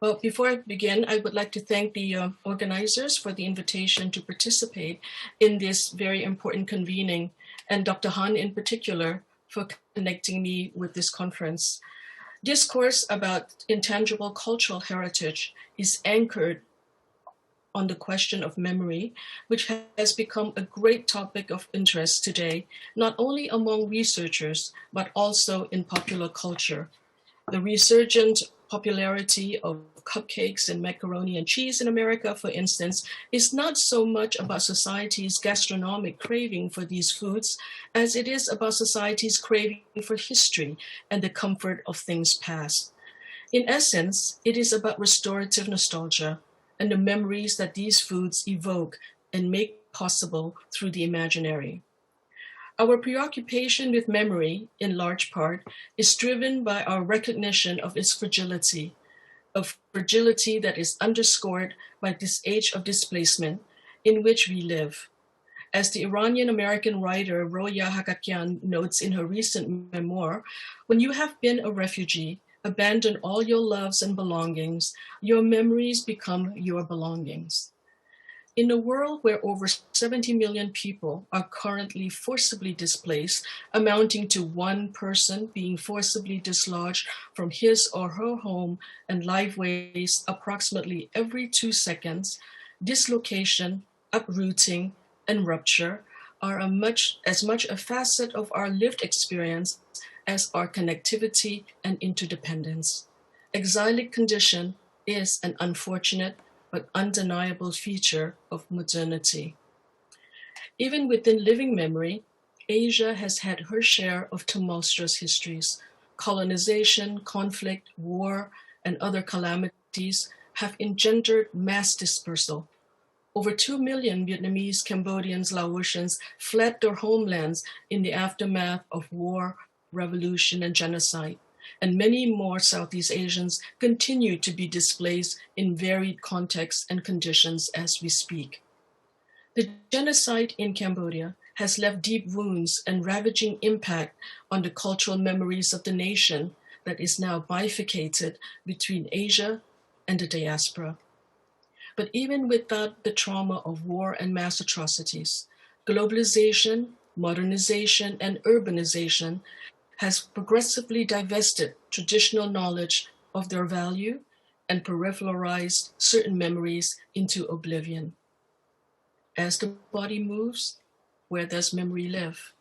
Well, before I begin, I would like to thank the organizers for the invitation to participate in this very important convening, and Dr. Han in particular for connecting me with this conference. Discourse about intangible cultural heritage is anchored on the question of memory, which has become a great topic of interest today, not only among researchers, but also in popular culture. The resurgent popularity of cupcakes and macaroni and cheese in America, for instance, is not so much about society's gastronomic craving for these foods as it is about society's craving for history and the comfort of things past. In essence, it is about restorative nostalgia and the memories that these foods evoke and make possible through the imaginary. Our preoccupation with memory, in large part, is driven by our recognition of its fragility, a fragility that is underscored by this age of displacement in which we live. As the Iranian-American writer Roya Hakakyan notes in her recent memoir, when you have been a refugee, abandon all your loves and belongings, your memories become your belongings. In a world where over 70 million people are currently forcibly displaced, amounting to one person being forcibly dislodged from his or her home and liveways approximately every 2 seconds, dislocation, uprooting, and rupture are as much a facet of our lived experience as our connectivity and interdependence. Exilic condition is an unfortunate but undeniable feature of modernity. Even within living memory, Asia has had her share of tumultuous histories. Colonization, conflict, war, and other calamities have engendered mass dispersal. Over 2 million Vietnamese, Cambodians, Laotians fled their homelands in the aftermath of war, revolution, and genocide. And many more Southeast Asians continue to be displaced in varied contexts and conditions as we speak. The genocide in Cambodia has left deep wounds and ravaging impact on the cultural memories of the nation that is now bifurcated between Asia and the diaspora. But even without the trauma of war and mass atrocities, globalization, modernization, and urbanization has progressively divested traditional knowledge of their value and peripheralized certain memories into oblivion. As the body moves, where does memory live?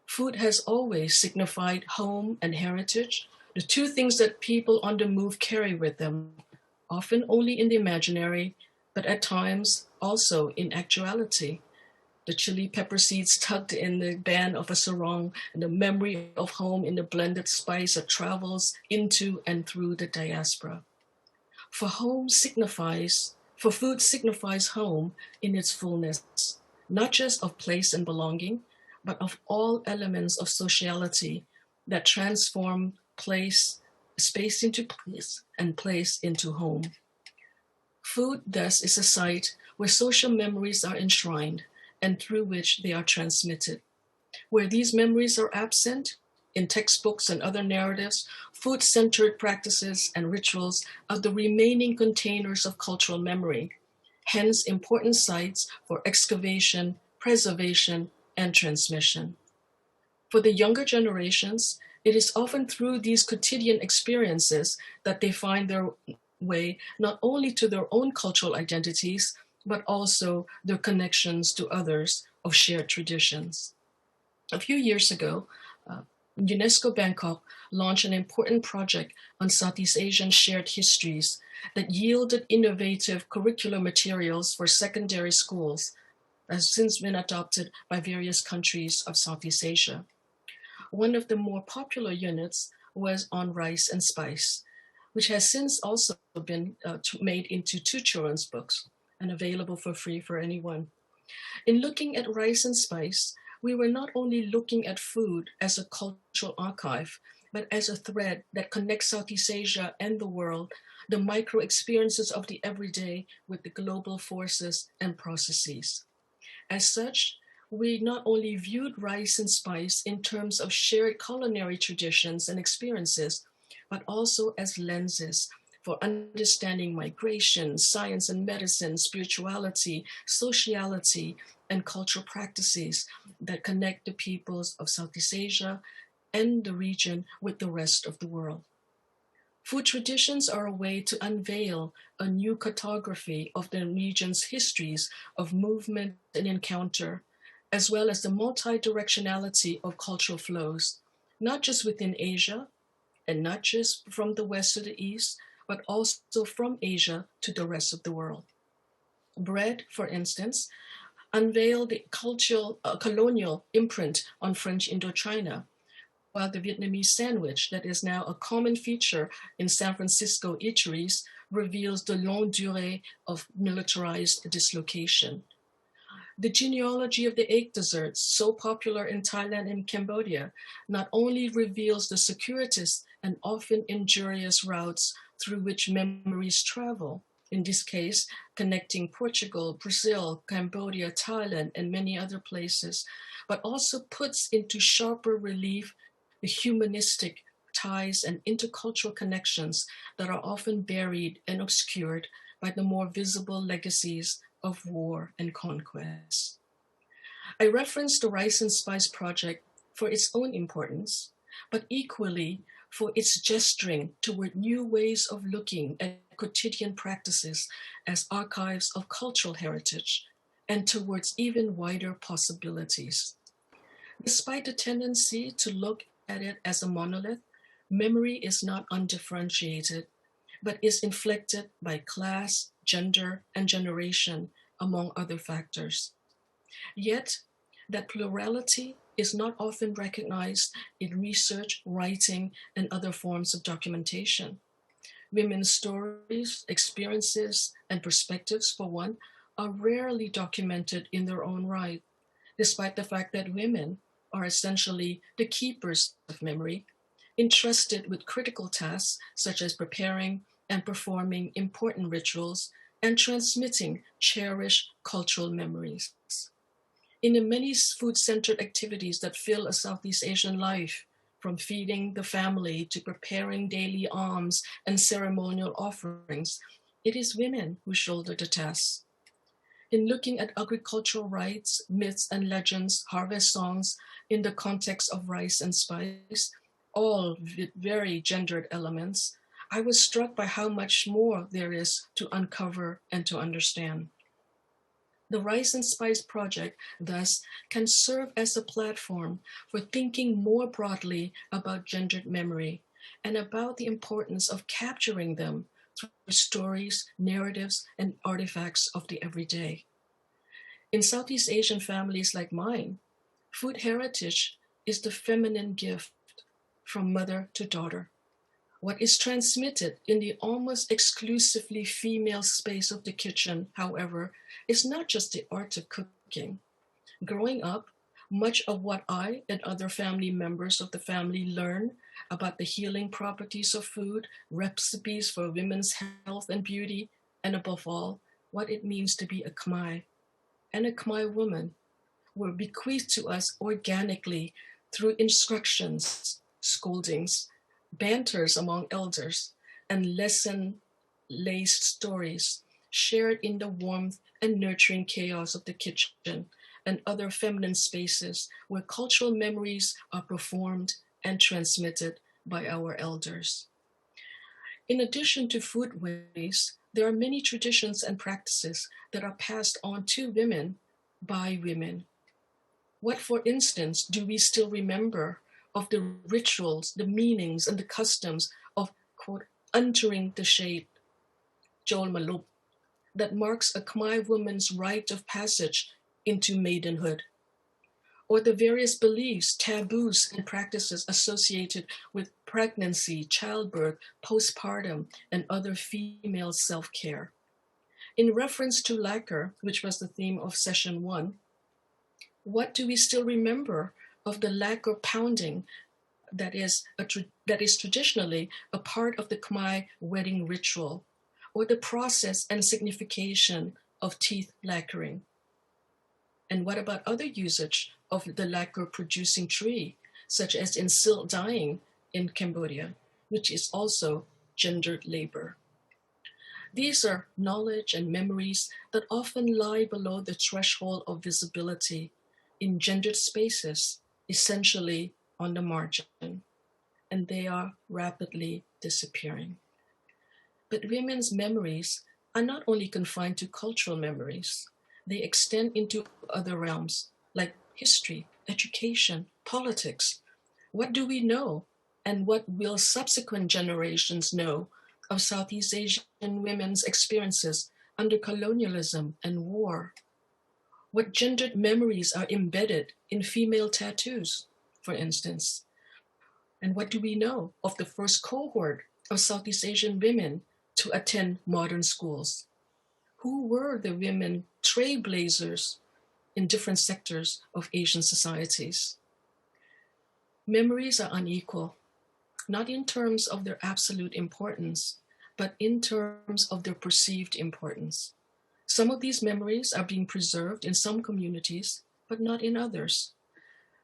Food has always signified home and heritage, the two things that people on the move carry with them, often only in the imaginary, but at times also in actuality. The chili pepper seeds tucked in the band of a sarong, and the memory of home in the blended spice that travels into and through the diaspora. For food signifies home in its fullness, not just of place and belonging, but of all elements of sociality that transform space into place, and place into home. Food, thus, is a site where social memories are enshrined, and through which they are transmitted. Where these memories are absent, in textbooks and other narratives, food-centered practices and rituals are the remaining containers of cultural memory, hence important sites for excavation, preservation, and transmission. For the younger generations, it is often through these quotidian experiences that they find their way not only to their own cultural identities, but also their connections to others of shared traditions. A few years ago, UNESCO Bangkok launched an important project on Southeast Asian shared histories that yielded innovative curricular materials for secondary schools that has since been adopted by various countries of Southeast Asia. One of the more popular units was on rice and spice, which has since also been made into 2 children's books and available for free for anyone. In looking at rice and spice, we were not only looking at food as a cultural archive, but as a thread that connects Southeast Asia and the world, the micro experiences of the everyday with the global forces and processes. As such, we not only viewed rice and spice in terms of shared culinary traditions and experiences, but also as lenses for understanding migration, science and medicine, spirituality, sociality, and cultural practices that connect the peoples of Southeast Asia and the region with the rest of the world. Food traditions are a way to unveil a new cartography of the region's histories of movement and encounter, as well as the multi-directionality of cultural flows, not just within Asia, and not just from the west to the east, but also from Asia to the rest of the world. Bread, for instance, unveiled the colonial imprint on French Indochina, while the Vietnamese sandwich, that is now a common feature in San Francisco eateries, reveals the longue durée of militarized dislocation. The genealogy of the egg desserts, so popular in Thailand and Cambodia, not only reveals the circuitous and often injurious routes through which memories travel, in this case, connecting Portugal, Brazil, Cambodia, Thailand, and many other places, but also puts into sharper relief the humanistic ties and intercultural connections that are often buried and obscured by the more visible legacies of war and conquest. I reference the Rice and Spice Project for its own importance, but equally for its gesturing toward new ways of looking at quotidian practices as archives of cultural heritage and towards even wider possibilities. Despite the tendency to look at it as a monolith, memory is not undifferentiated, but is inflected by class, gender, and generation, among other factors. Yet, that plurality is not often recognized in research, writing, and other forms of documentation. Women's stories, experiences, and perspectives, for one, are rarely documented in their own right, despite the fact that women are essentially the keepers of memory, entrusted with critical tasks such as preparing and performing important rituals and transmitting cherished cultural memories. In the many food-centered activities that fill a Southeast Asian life, from feeding the family to preparing daily alms and ceremonial offerings, it is women who shoulder the tasks. In looking at agricultural rites, myths and legends, harvest songs in the context of rice and spice, all with very gendered elements, I was struck by how much more there is to uncover and to understand. The Rice and Spice Project, thus, can serve as a platform for thinking more broadly about gendered memory and about the importance of capturing them through stories, narratives, and artifacts of the everyday. In Southeast Asian families like mine, food heritage is the feminine gift from mother to daughter. What is transmitted in the almost exclusively female space of the kitchen, however, is not just the art of cooking. Growing up, much of what I and other family members of the family learn about the healing properties of food, recipes for women's health and beauty, and above all, what it means to be a Khmer and a Khmer woman, were bequeathed to us organically through instructions, scoldings, banters among elders, and lesson-laced stories shared in the warmth and nurturing chaos of the kitchen and other feminine spaces where cultural memories are performed and transmitted by our elders. In addition to food ways, there are many traditions and practices that are passed on to women by women. What, for instance, do we still remember of the rituals, the meanings, and the customs of, quote, entering the shade, Jol Malup, that marks a Khmer woman's rite of passage into maidenhood? Or the various beliefs, taboos, and practices associated with pregnancy, childbirth, postpartum, and other female self-care. In reference to lacquer, which was the theme of session 1, what do we still remember of the lacquer pounding that is traditionally a part of the Khmer wedding ritual, or the process and signification of teeth lacquering? And what about other usage of the lacquer-producing tree, such as in silk dyeing in Cambodia, which is also gendered labor? These are knowledge and memories that often lie below the threshold of visibility in gendered spaces, essentially on the margin, and they are rapidly disappearing. But women's memories are not only confined to cultural memories, they extend into other realms like history, education, politics. What do we know, and what will subsequent generations know of Southeast Asian women's experiences under colonialism and war? What gendered memories are embedded in female tattoos, for instance? And what do we know of the first cohort of Southeast Asian women to attend modern schools? Who were the women trailblazers in different sectors of Asian societies? Memories are unequal, not in terms of their absolute importance, but in terms of their perceived importance. Some of these memories are being preserved in some communities, but not in others.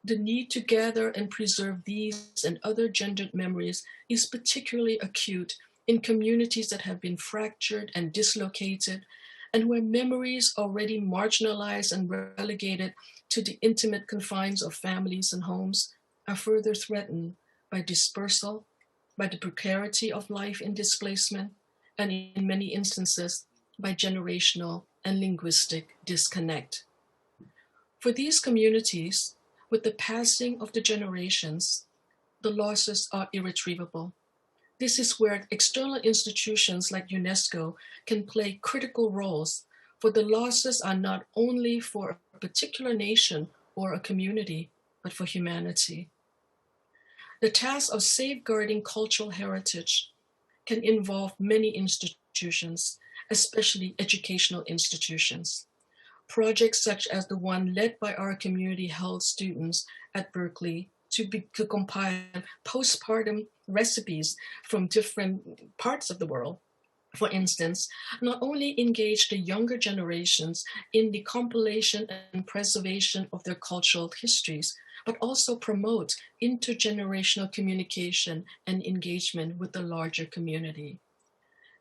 The need to gather and preserve these and other gendered memories is particularly acute in communities that have been fractured and dislocated, and where memories already marginalized and relegated to the intimate confines of families and homes are further threatened by dispersal, by the precarity of life in displacement, and in many instances, by generational and linguistic disconnect. For these communities, with the passing of the generations, the losses are irretrievable. This is where external institutions like UNESCO can play critical roles, for the losses are not only for a particular nation or a community, but for humanity. The task of safeguarding cultural heritage can involve many institutions, especially educational institutions. Projects such as the one led by our community health students at Berkeley to compile postpartum recipes from different parts of the world, for instance, not only engage the younger generations in the compilation and preservation of their cultural histories, but also promote intergenerational communication and engagement with the larger community.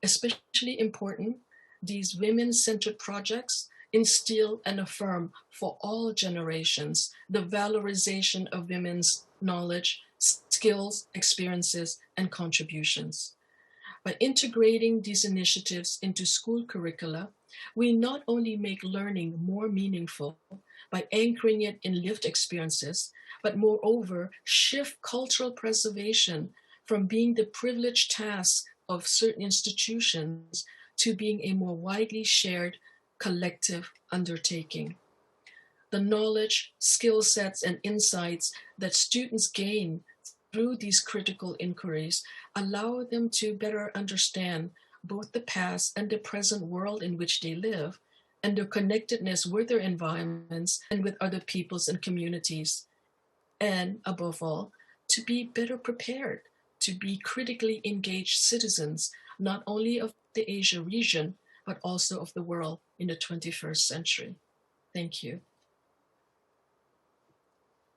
Especially important, these women-centered projects instill and affirm for all generations the valorization of women's knowledge, skills, experiences, and contributions. By integrating these initiatives into school curricula, we not only make learning more meaningful by anchoring it in lived experiences, but moreover, shift cultural preservation from being the privileged task of certain institutions to being a more widely shared collective undertaking. The knowledge, skill sets, and insights that students gain through these critical inquiries allow them to better understand both the past and the present world in which they live, and their connectedness with their environments and with other peoples and communities, and above all, to be better prepared to be critically engaged citizens, not only of the Asia region, but also of the world in the 21st century. Thank you.